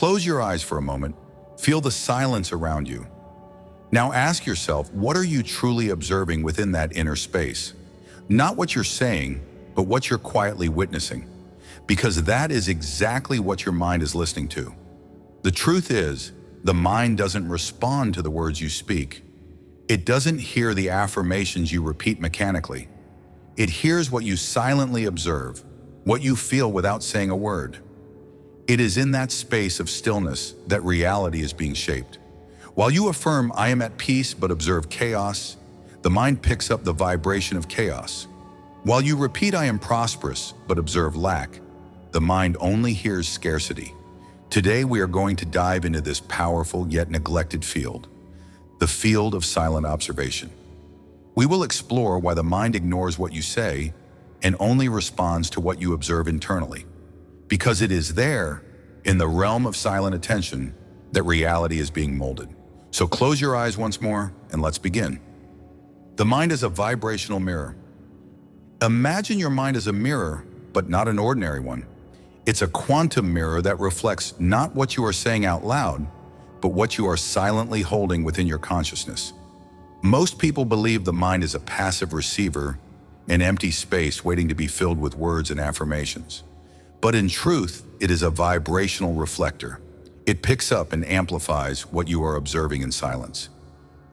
close your eyes for a moment. Feel the silence around you. Now ask yourself, what are you truly observing within that inner space? Not what you're saying, but what you're quietly witnessing. Because that is exactly what your mind is listening to. The truth is, the mind doesn't respond to the words you speak. It doesn't hear the affirmations you repeat mechanically. It hears what you silently observe, what you feel without saying a word. It is in that space of stillness that reality is being shaped. While you affirm, "I am at peace," but observe chaos, the mind picks up the vibration of chaos. While you repeat, "I am prosperous," but observe lack, the mind only hears scarcity. Today we are going to dive into this powerful yet neglected field, the field of silent observation. We will explore why the mind ignores what you say and only responds to what you observe internally. Because it is there, in the realm of silent attention, that reality is being molded. So close your eyes once more and let's begin. The mind is a vibrational mirror. Imagine your mind as a mirror, but not an ordinary one. It's a quantum mirror that reflects not what you are saying out loud, but what you are silently holding within your consciousness. Most people believe the mind is a passive receiver, an empty space waiting to be filled with words and affirmations. But in truth, it is a vibrational reflector. It picks up and amplifies what you are observing in silence.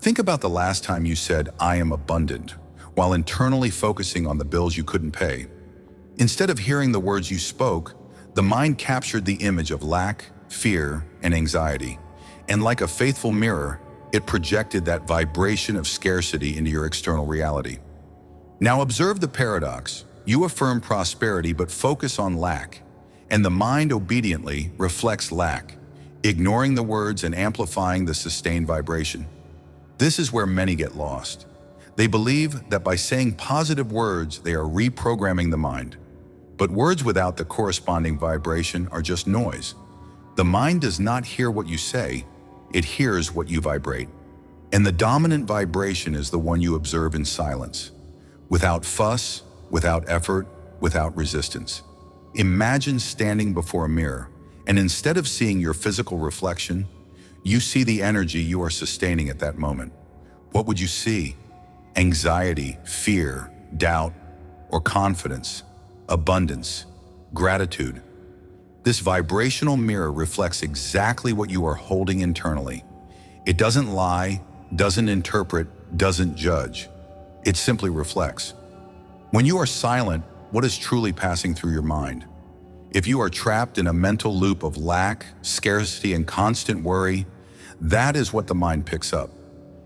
Think about the last time you said, "I am abundant," while internally focusing on the bills you couldn't pay. Instead of hearing the words you spoke, the mind captured the image of lack, fear, and anxiety. And like a faithful mirror, it projected that vibration of scarcity into your external reality. Now observe the paradox. You affirm prosperity but focus on lack, and the mind obediently reflects lack, ignoring the words and amplifying the sustained vibration. This is where many get lost. They believe that by saying positive words, they are reprogramming the mind. But words without the corresponding vibration are just noise. The mind does not hear what you say, it hears what you vibrate. And the dominant vibration is the one you observe in silence, without fuss, without effort, without resistance. Imagine standing before a mirror, and instead of seeing your physical reflection, you see the energy you are sustaining at that moment. What would you see? Anxiety, fear, doubt, or confidence, abundance, gratitude. This vibrational mirror reflects exactly what you are holding internally. It doesn't lie, doesn't interpret, doesn't judge. It simply reflects. When you are silent, what is truly passing through your mind? If you are trapped in a mental loop of lack, scarcity, and constant worry, that is what the mind picks up.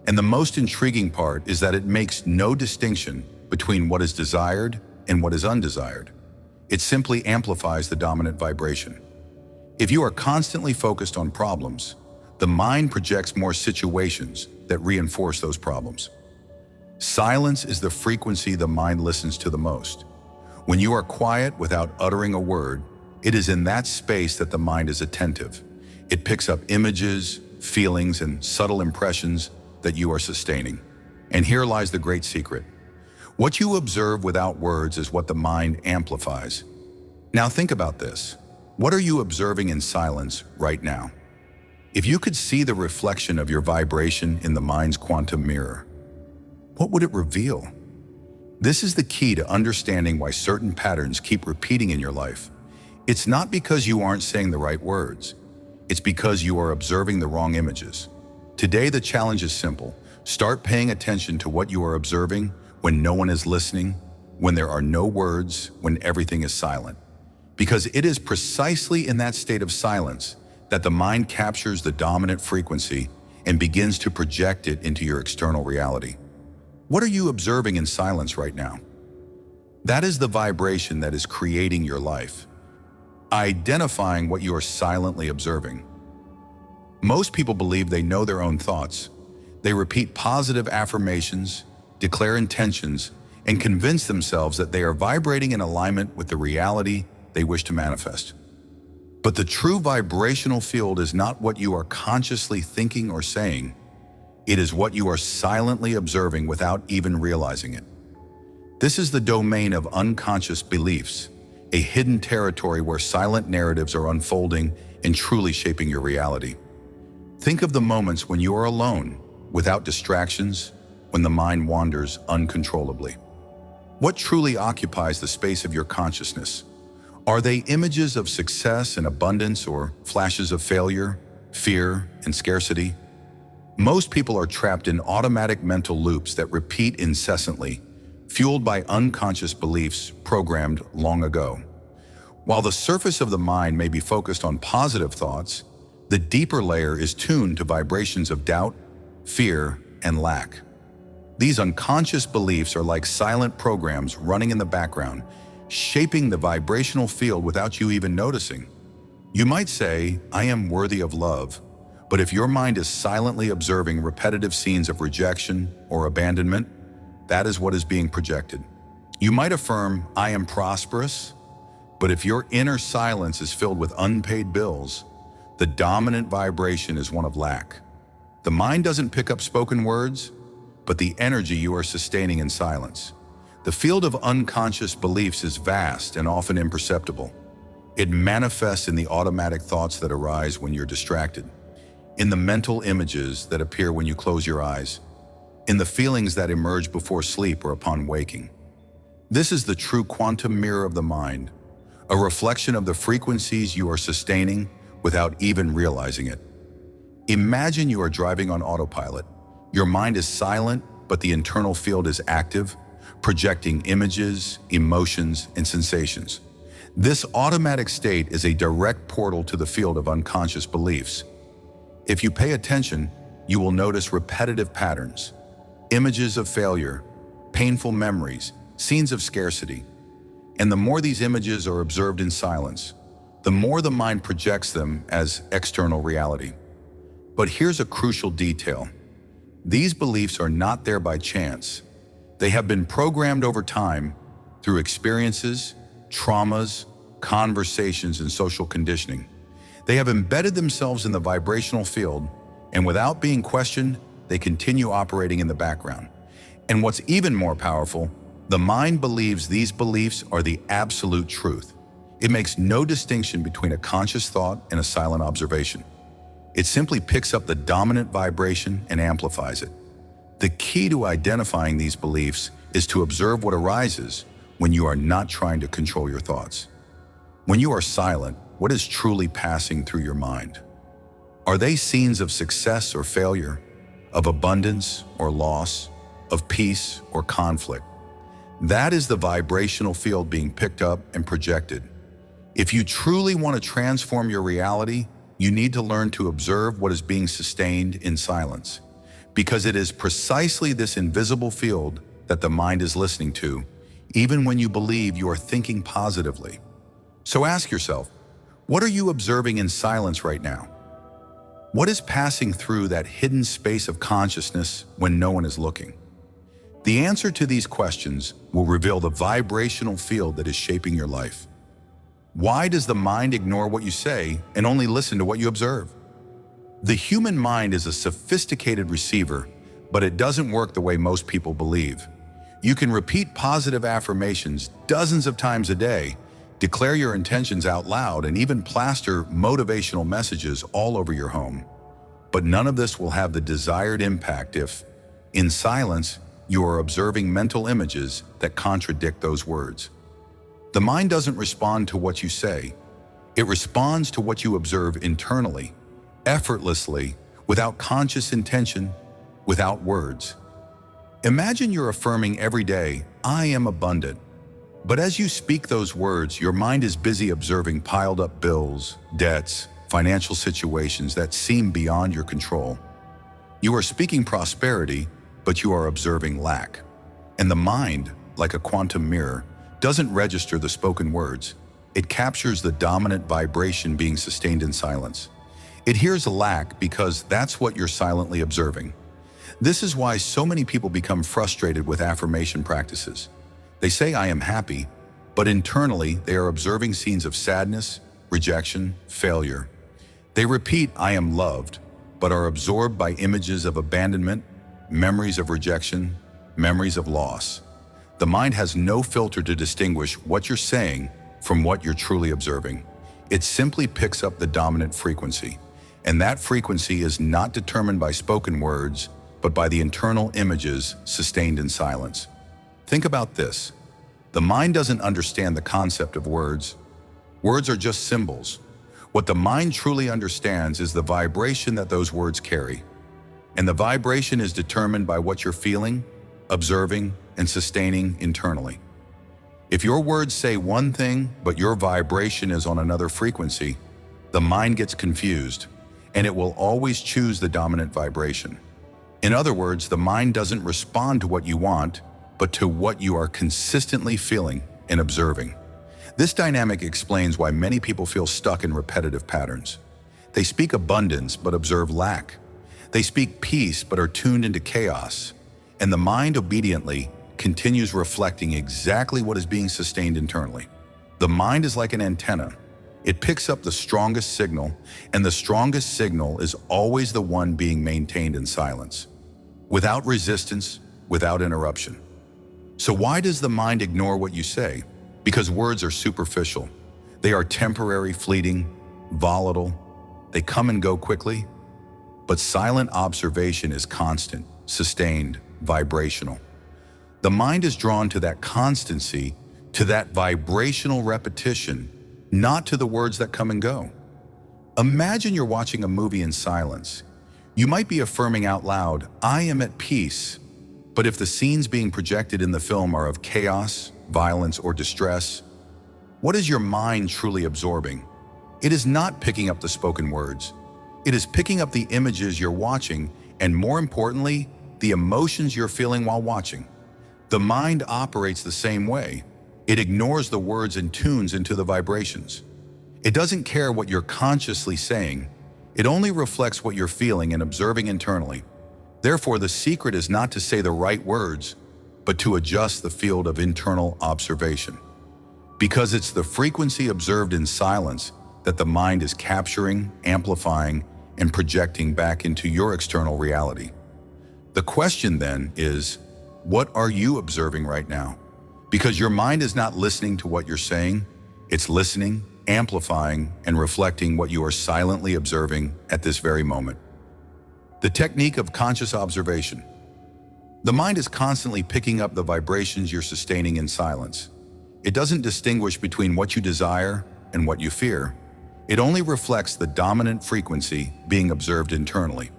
And the most intriguing part is that it makes no distinction between what is desired and what is undesired. It simply amplifies the dominant vibration. If you are constantly focused on problems, the mind projects more situations that reinforce those problems. Silence is the frequency the mind listens to the most. When you are quiet without uttering a word, it is in that space that the mind is attentive. It picks up images, feelings, and subtle impressions that you are sustaining. And here lies the great secret. What you observe without words is what the mind amplifies. Now think about this. What are you observing in silence right now? If you could see the reflection of your vibration in the mind's quantum mirror, what would it reveal? This is the key to understanding why certain patterns keep repeating in your life. It's not because you aren't saying the right words. It's because you are observing the wrong images. Today, the challenge is simple. Start paying attention to what you are observing when no one is listening, when there are no words, when everything is silent. Because it is precisely in that state of silence that the mind captures the dominant frequency and begins to project it into your external reality. What are you observing in silence right now? That is the vibration that is creating your life. Identifying what you are silently observing. Most people believe they know their own thoughts. They repeat positive affirmations, declare intentions, and convince themselves that they are vibrating in alignment with the reality they wish to manifest. But the true vibrational field is not what you are consciously thinking or saying. It is what you are silently observing without even realizing it. This is the domain of unconscious beliefs, a hidden territory where silent narratives are unfolding and truly shaping your reality. Think of the moments when you are alone, without distractions, when the mind wanders uncontrollably. What truly occupies the space of your consciousness? Are they images of success and abundance or flashes of failure, fear, and scarcity? Most people are trapped in automatic mental loops that repeat incessantly, fueled by unconscious beliefs programmed long ago. While the surface of the mind may be focused on positive thoughts, the deeper layer is tuned to vibrations of doubt, fear, and lack. These unconscious beliefs are like silent programs running in the background, shaping the vibrational field without you even noticing. You might say, "I am worthy of love," but if your mind is silently observing repetitive scenes of rejection or abandonment, that is what is being projected. You might affirm, "I am prosperous," but if your inner silence is filled with unpaid bills, the dominant vibration is one of lack. The mind doesn't pick up spoken words, but the energy you are sustaining in silence. The field of unconscious beliefs is vast and often imperceptible. It manifests in the automatic thoughts that arise when you're distracted, in the mental images that appear when you close your eyes, in the feelings that emerge before sleep or upon waking. This is the true quantum mirror of the mind, a reflection of the frequencies you are sustaining without even realizing it. Imagine you are driving on autopilot. Your mind is silent, but the internal field is active, projecting images, emotions, and sensations. This automatic state is a direct portal to the field of unconscious beliefs. If you pay attention, you will notice repetitive patterns, images of failure, painful memories, scenes of scarcity. And the more these images are observed in silence, the more the mind projects them as external reality. But here's a crucial detail. These beliefs are not there by chance. They have been programmed over time through experiences, traumas, conversations, and social conditioning. They have embedded themselves in the vibrational field, and without being questioned, they continue operating in the background. And what's even more powerful, the mind believes these beliefs are the absolute truth. It makes no distinction between a conscious thought and a silent observation. It simply picks up the dominant vibration and amplifies it. The key to identifying these beliefs is to observe what arises when you are not trying to control your thoughts. When you are silent, what is truly passing through your mind? Are they scenes of success or failure, of abundance or loss, of peace or conflict? That is the vibrational field being picked up and projected. If you truly want to transform your reality, you need to learn to observe what is being sustained in silence, because it is precisely this invisible field that the mind is listening to, even when you believe you are thinking positively. So ask yourself, what are you observing in silence right now? What is passing through that hidden space of consciousness when no one is looking? The answer to these questions will reveal the vibrational field that is shaping your life. Why does the mind ignore what you say and only listen to what you observe? The human mind is a sophisticated receiver, but it doesn't work the way most people believe. You can repeat positive affirmations dozens of times a day, declare your intentions out loud, and even plaster motivational messages all over your home. But none of this will have the desired impact if, in silence, you are observing mental images that contradict those words. The mind doesn't respond to what you say. It responds to what you observe internally, effortlessly, without conscious intention, without words. Imagine you're affirming every day, "I am abundant." But as you speak those words, your mind is busy observing piled up bills, debts, financial situations that seem beyond your control. You are speaking prosperity, but you are observing lack. And the mind, like a quantum mirror, doesn't register the spoken words. It captures the dominant vibration being sustained in silence. It hears lack because that's what you're silently observing. This is why so many people become frustrated with affirmation practices. They say, "I am happy," but internally they are observing scenes of sadness, rejection, failure. They repeat, "I am loved," but are absorbed by images of abandonment, memories of rejection, memories of loss. The mind has no filter to distinguish what you're saying from what you're truly observing. It simply picks up the dominant frequency. And that frequency is not determined by spoken words, but by the internal images sustained in silence. Think about this. The mind doesn't understand the concept of words. Words are just symbols. What the mind truly understands is the vibration that those words carry. And the vibration is determined by what you're feeling, observing, and sustaining internally. If your words say one thing, but your vibration is on another frequency, the mind gets confused, and it will always choose the dominant vibration. In other words, the mind doesn't respond to what you want, but to what you are consistently feeling and observing. This dynamic explains why many people feel stuck in repetitive patterns. They speak abundance but observe lack. They speak peace but are tuned into chaos. And the mind obediently continues reflecting exactly what is being sustained internally. The mind is like an antenna. It picks up the strongest signal, and the strongest signal is always the one being maintained in silence, without resistance, without interruption. So why does the mind ignore what you say? Because words are superficial. They are temporary, fleeting, volatile. They come and go quickly. But silent observation is constant, sustained, vibrational. The mind is drawn to that constancy, to that vibrational repetition, not to the words that come and go. Imagine you're watching a movie in silence. You might be affirming out loud, "I am at peace." But if the scenes being projected in the film are of chaos, violence, or distress, what is your mind truly absorbing? It is not picking up the spoken words. It is picking up the images you're watching, and more importantly, the emotions you're feeling while watching. The mind operates the same way. It ignores the words and tunes into the vibrations. It doesn't care what you're consciously saying. It only reflects what you're feeling and observing internally. Therefore, the secret is not to say the right words, but to adjust the field of internal observation. Because it's the frequency observed in silence that the mind is capturing, amplifying, and projecting back into your external reality. The question then is, what are you observing right now? Because your mind is not listening to what you're saying, it's listening, amplifying, and reflecting what you are silently observing at this very moment. The technique of conscious observation. The mind is constantly picking up the vibrations you're sustaining in silence. It doesn't distinguish between what you desire and what you fear. It only reflects the dominant frequency being observed internally.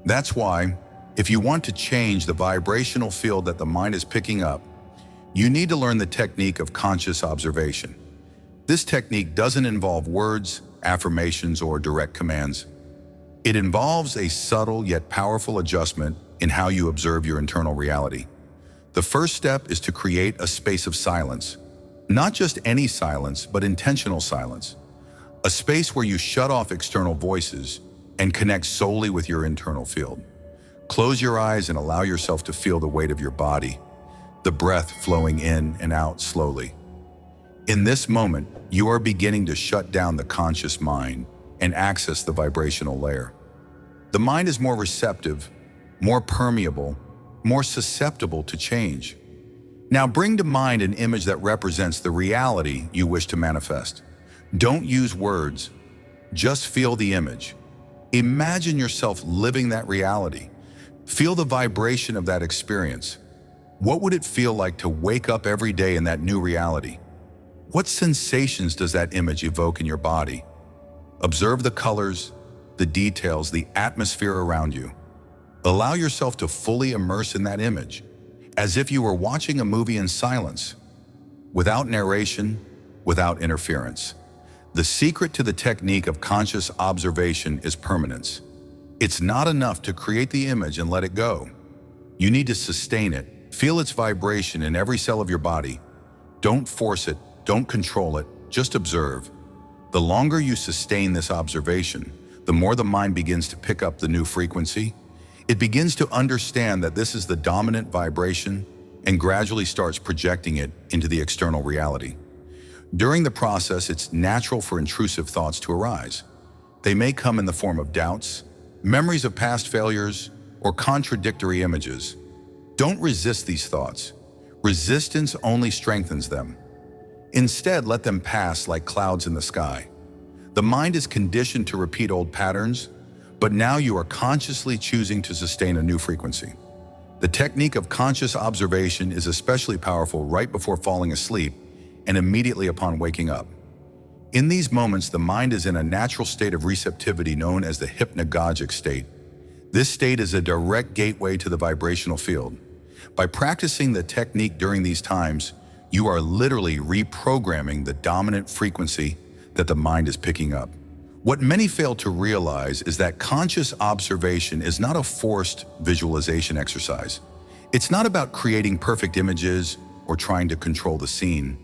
That's why, if you want to change the vibrational field that the mind is picking up, you need to learn the technique of conscious observation. This technique doesn't involve words, affirmations, or direct commands. It involves a subtle yet powerful adjustment in how you observe your internal reality. The first step is to create a space of silence. Not just any silence, but intentional silence. A space where you shut off external voices and connect solely with your internal field. Close your eyes and allow yourself to feel the weight of your body, the breath flowing in and out slowly. In this moment, you are beginning to shut down the conscious mind and access the vibrational layer. The mind is more receptive, more permeable, more susceptible to change. Now bring to mind an image that represents the reality you wish to manifest. Don't use words, just feel the image. Imagine yourself living that reality. Feel the vibration of that experience. What would it feel like to wake up every day in that new reality? What sensations does that image evoke in your body? Observe the colors, the details, the atmosphere around you. Allow yourself to fully immerse in that image, as if you were watching a movie in silence, without narration, without interference. The secret to the technique of conscious observation is permanence. It's not enough to create the image and let it go. You need to sustain it, feel its vibration in every cell of your body. Don't force it, don't control it, just observe. The longer you sustain this observation, the more the mind begins to pick up the new frequency. It begins to understand that this is the dominant vibration and gradually starts projecting it into the external reality. During the process, it's natural for intrusive thoughts to arise. They may come in the form of doubts, memories of past failures, or contradictory images. Don't resist these thoughts. Resistance only strengthens them. Instead, let them pass like clouds in the sky. The mind is conditioned to repeat old patterns, but now you are consciously choosing to sustain a new frequency. The technique of conscious observation is especially powerful right before falling asleep and immediately upon waking up. In these moments, the mind is in a natural state of receptivity known as the hypnagogic state. This state is a direct gateway to the vibrational field. By practicing the technique during these times, you are literally reprogramming the dominant frequency that the mind is picking up. What many fail to realize is that conscious observation is not a forced visualization exercise. It's not about creating perfect images or trying to control the scene.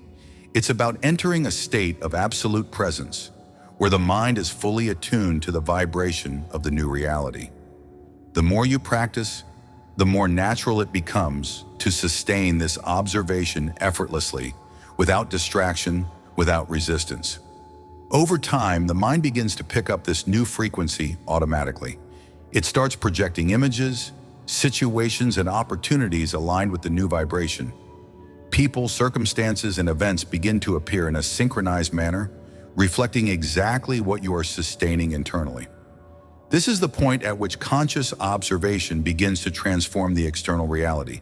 It's about entering a state of absolute presence, where the mind is fully attuned to the vibration of the new reality. The more you practice, the more natural it becomes to sustain this observation effortlessly, without distraction, without resistance. Over time, the mind begins to pick up this new frequency automatically. It starts projecting images, situations, and opportunities aligned with the new vibration. People, circumstances, and events begin to appear in a synchronized manner, reflecting exactly what you are sustaining internally. This is the point at which conscious observation begins to transform the external reality,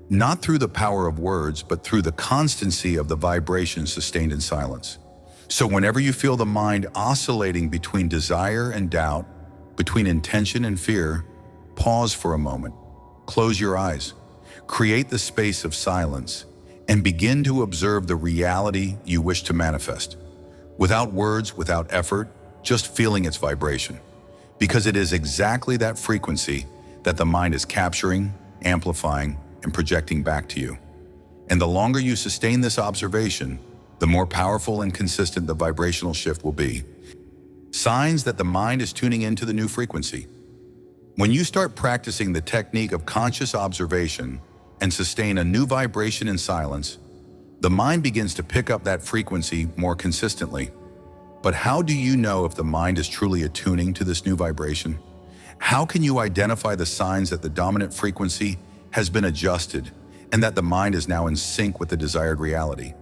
not through the power of words, but through the constancy of the vibration sustained in silence. So whenever you feel the mind oscillating between desire and doubt, between intention and fear, pause for a moment, close your eyes, create the space of silence, and begin to observe the reality you wish to manifest. Without words, without effort, just feeling its vibration. Because it is exactly that frequency that the mind is capturing, amplifying, and projecting back to you. And the longer you sustain this observation, the more powerful and consistent the vibrational shift will be. Signs that the mind is tuning into the new frequency. When you start practicing the technique of conscious observation and sustain a new vibration in silence, the mind begins to pick up that frequency more consistently. But how do you know if the mind is truly attuning to this new vibration? How can you identify the signs that the dominant frequency has been adjusted and that the mind is now in sync with the desired reality?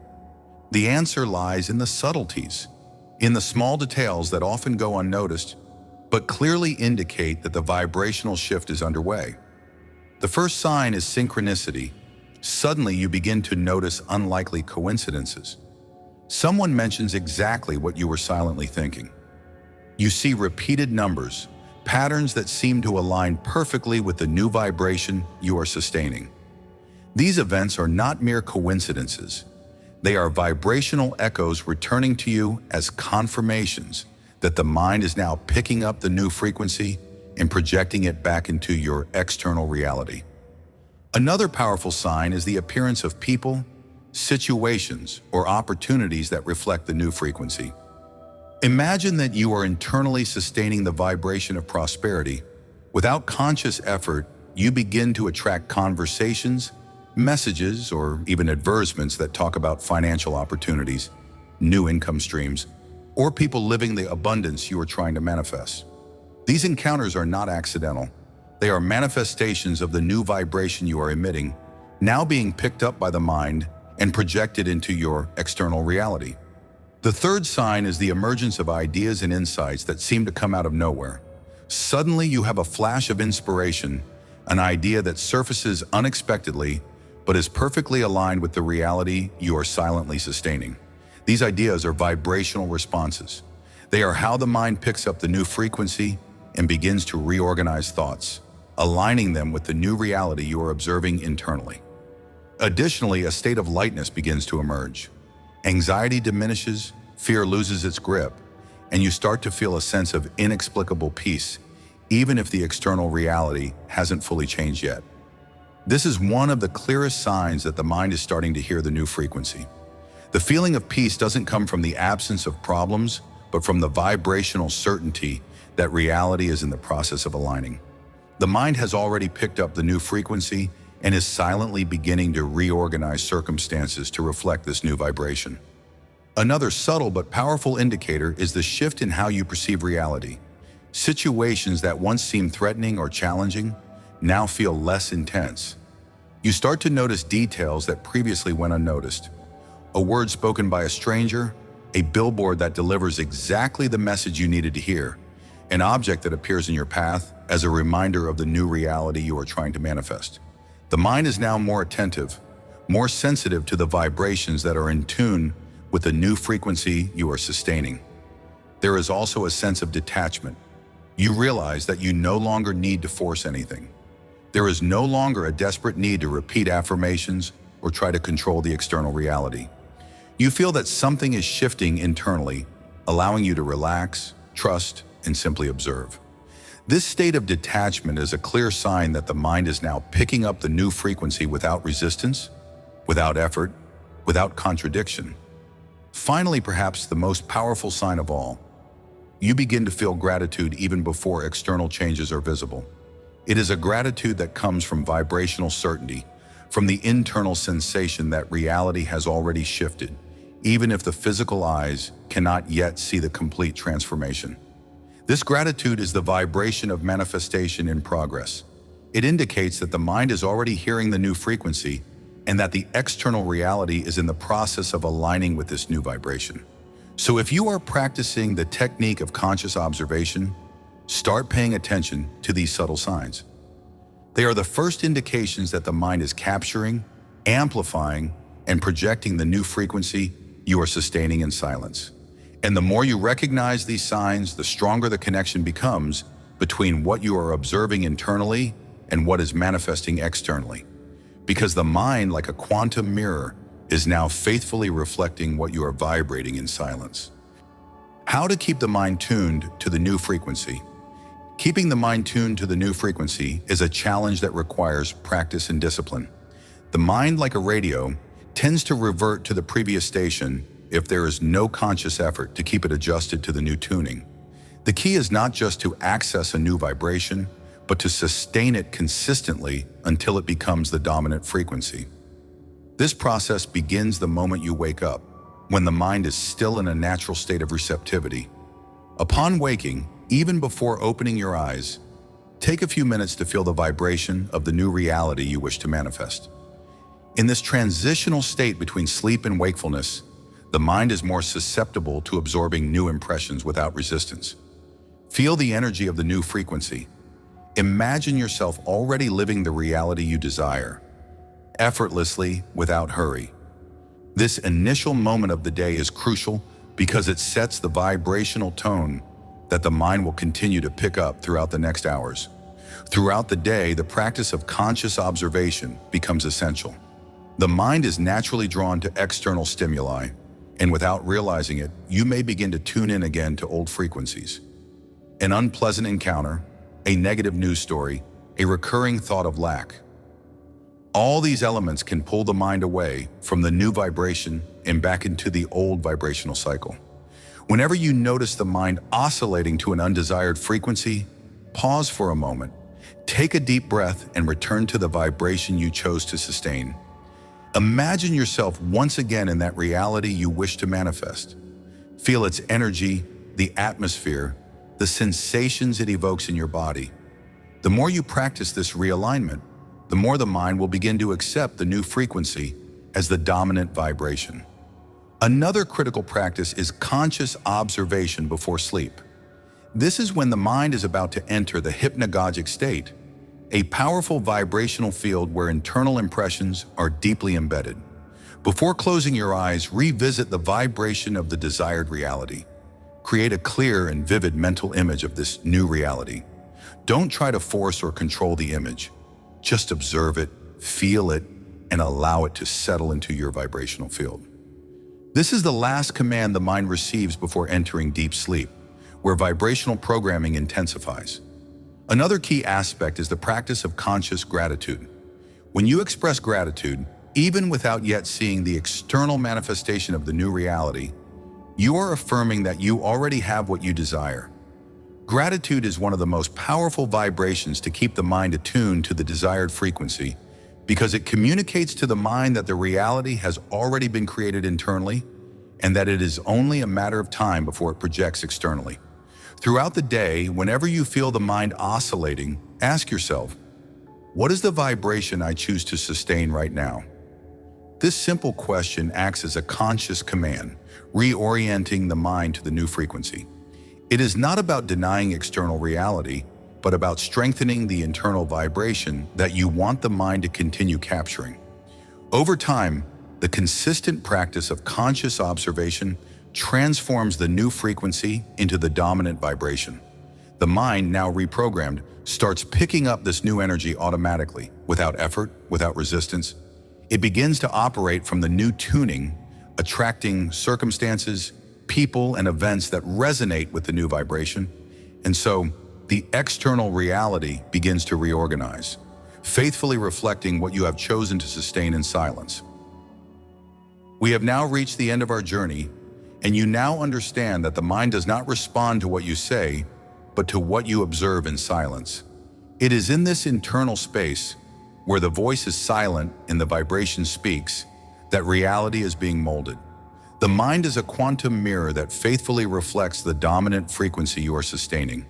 The answer lies in the subtleties, in the small details that often go unnoticed, but clearly indicate that the vibrational shift is underway. The first sign is synchronicity. Suddenly you begin to notice unlikely coincidences. Someone mentions exactly what you were silently thinking. You see repeated numbers, patterns that seem to align perfectly with the new vibration you are sustaining. These events are not mere coincidences. They are vibrational echoes returning to you as confirmations that the mind is now picking up the new frequency and projecting it back into your external reality. Another powerful sign is the appearance of people, situations, or opportunities that reflect the new frequency. Imagine that you are internally sustaining the vibration of prosperity. Without conscious effort, you begin to attract conversations, messages, or even advertisements that talk about financial opportunities, new income streams, or people living the abundance you are trying to manifest. These encounters are not accidental. They are manifestations of the new vibration you are emitting, now being picked up by the mind and projected into your external reality. The third sign is the emergence of ideas and insights that seem to come out of nowhere. Suddenly you have a flash of inspiration, an idea that surfaces unexpectedly but is perfectly aligned with the reality you are silently sustaining. These ideas are vibrational responses. They are how the mind picks up the new frequency and begins to reorganize thoughts, aligning them with the new reality you are observing internally. Additionally, a state of lightness begins to emerge. Anxiety diminishes, fear loses its grip, and you start to feel a sense of inexplicable peace, even if the external reality hasn't fully changed yet. This is one of the clearest signs that the mind is starting to hear the new frequency. The feeling of peace doesn't come from the absence of problems, but from the vibrational certainty that reality is in the process of aligning. The mind has already picked up the new frequency and is silently beginning to reorganize circumstances to reflect this new vibration. Another subtle but powerful indicator is the shift in how you perceive reality. Situations that once seemed threatening or challenging now feel less intense. You start to notice details that previously went unnoticed. a word spoken by a stranger, a billboard that delivers exactly the message you needed to hear, an object that appears in your path as a reminder of the new reality you are trying to manifest. The mind is now more attentive, more sensitive to the vibrations that are in tune with the new frequency you are sustaining. There is also a sense of detachment. You realize that you no longer need to force anything. There is no longer a desperate need to repeat affirmations or try to control the external reality. You feel that something is shifting internally, allowing you to relax, trust, and simply observe. This state of detachment is a clear sign that the mind is now picking up the new frequency without resistance, without effort, without contradiction. Finally, perhaps the most powerful sign of all, you begin to feel gratitude even before external changes are visible. It is a gratitude that comes from vibrational certainty, from the internal sensation that reality has already shifted, even if the physical eyes cannot yet see the complete transformation. This gratitude is the vibration of manifestation in progress. It indicates that the mind is already hearing the new frequency and that the external reality is in the process of aligning with this new vibration. So if you are practicing the technique of conscious observation, start paying attention to these subtle signs. They are the first indications that the mind is capturing, amplifying, and projecting the new frequency you are sustaining in silence. And the more you recognize these signs, the stronger the connection becomes between what you are observing internally and what is manifesting externally. Because the mind, like a quantum mirror, is now faithfully reflecting what you are vibrating in silence. How to keep the mind tuned to the new frequency? Keeping the mind tuned to the new frequency is a challenge that requires practice and discipline. The mind, like a radio, tends to revert to the previous station if there is no conscious effort to keep it adjusted to the new tuning. The key is not just to access a new vibration, but to sustain it consistently until it becomes the dominant frequency. This process begins the moment you wake up, when the mind is still in a natural state of receptivity. Upon waking, even before opening your eyes, take a few minutes to feel the vibration of the new reality you wish to manifest. In this transitional state between sleep and wakefulness, the mind is more susceptible to absorbing new impressions without resistance. Feel the energy of the new frequency. Imagine yourself already living the reality you desire, effortlessly, without hurry. This initial moment of the day is crucial because it sets the vibrational tone that the mind will continue to pick up throughout the next hours. Throughout the day, the practice of conscious observation becomes essential. The mind is naturally drawn to external stimuli, and without realizing it, you may begin to tune in again to old frequencies. An unpleasant encounter, a negative news story, a recurring thought of lack. All these elements can pull the mind away from the new vibration and back into the old vibrational cycle. Whenever you notice the mind oscillating to an undesired frequency, pause for a moment, take a deep breath, and return to the vibration you chose to sustain. Imagine yourself once again in that reality you wish to manifest. Feel its energy, the atmosphere, the sensations it evokes in your body. The more you practice this realignment, the more the mind will begin to accept the new frequency as the dominant vibration. Another critical practice is conscious observation before sleep. This is when the mind is about to enter the hypnagogic state, a powerful vibrational field where internal impressions are deeply embedded. Before closing your eyes, revisit the vibration of the desired reality. Create a clear and vivid mental image of this new reality. Don't try to force or control the image. Just observe it, feel it, and allow it to settle into your vibrational field. This is the last command the mind receives before entering deep sleep, where vibrational programming intensifies. Another key aspect is the practice of conscious gratitude. When you express gratitude, even without yet seeing the external manifestation of the new reality, you are affirming that you already have what you desire. Gratitude is one of the most powerful vibrations to keep the mind attuned to the desired frequency because it communicates to the mind that the reality has already been created internally and that it is only a matter of time before it projects externally. Throughout the day, whenever you feel the mind oscillating, ask yourself, what is the vibration I choose to sustain right now? This simple question acts as a conscious command, reorienting the mind to the new frequency. It is not about denying external reality, but about strengthening the internal vibration that you want the mind to continue capturing. Over time, the consistent practice of conscious observation transforms the new frequency into the dominant vibration. The mind, now reprogrammed, starts picking up this new energy automatically, without effort, without resistance. It begins to operate from the new tuning, attracting circumstances, people, and events that resonate with the new vibration. And so, the external reality begins to reorganize, faithfully reflecting what you have chosen to sustain in silence. We have now reached the end of our journey, and you now understand that the mind does not respond to what you say, but to what you observe in silence. It is in this internal space, where the voice is silent and the vibration speaks, that reality is being molded. The mind is a quantum mirror that faithfully reflects the dominant frequency you are sustaining.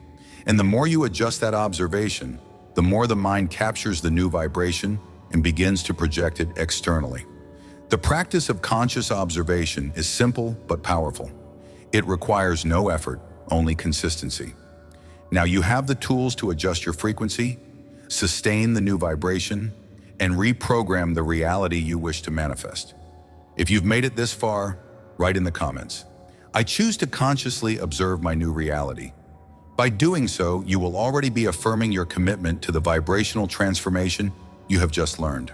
And the more you adjust that observation, the more the mind captures the new vibration and begins to project it externally. The practice of conscious observation is simple but powerful. It requires no effort, only consistency. Now you have the tools to adjust your frequency, sustain the new vibration, and reprogram the reality you wish to manifest. If you've made it this far, write in the comments, "I choose to consciously observe my new reality." By doing so, you will already be affirming your commitment to the vibrational transformation you have just learned.